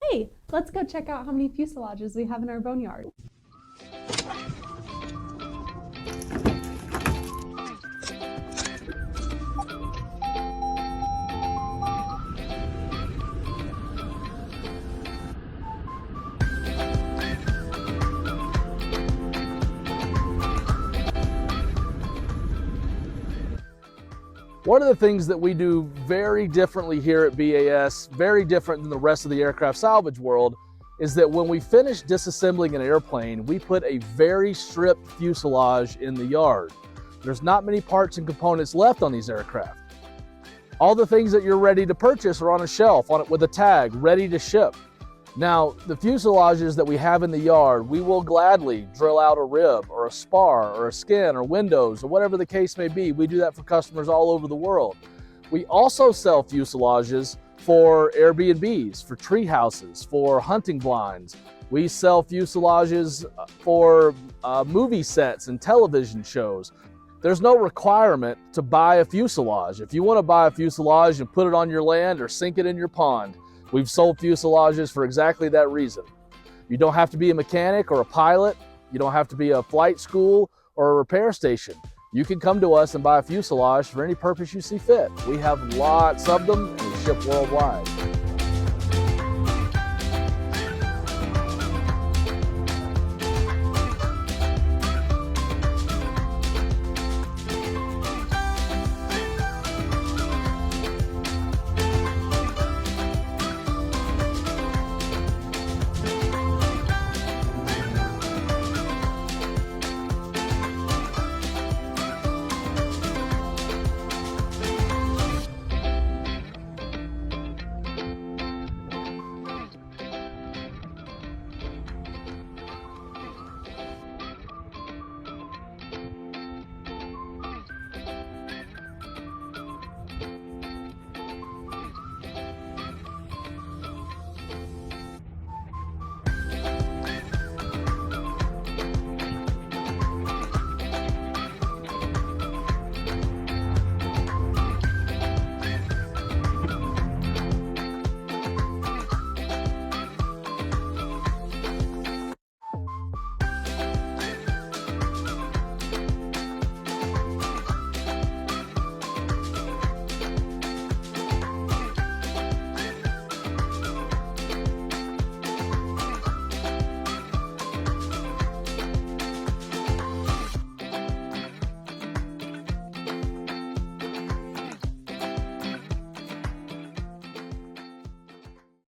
Hey, let's go check out how many fuselages we have in our boneyard. One of the things that we do very differently here at BAS, very different than the rest of the aircraft salvage world, is that when we finish disassembling an airplane, we put a very stripped fuselage in the yard. There's not many parts and components left on these aircraft. All the things that you're ready to purchase are on a shelf on it with a tag, ready to ship. Now, the fuselages that we have in the yard, we will gladly drill out a rib or a spar or a skin or windows or whatever the case may be. We do that for customers all over the world. We also sell fuselages for Airbnbs, for treehouses, for hunting blinds. We sell fuselages for movie sets and television shows. There's no requirement to buy a fuselage. If you want to buy a fuselage and put it on your land or sink it in your pond, we've sold fuselages for exactly that reason. You don't have to be a mechanic or a pilot. You don't have to be a flight school or a repair station. You can come to us and buy a fuselage for any purpose you see fit. We have lots of them and we ship worldwide.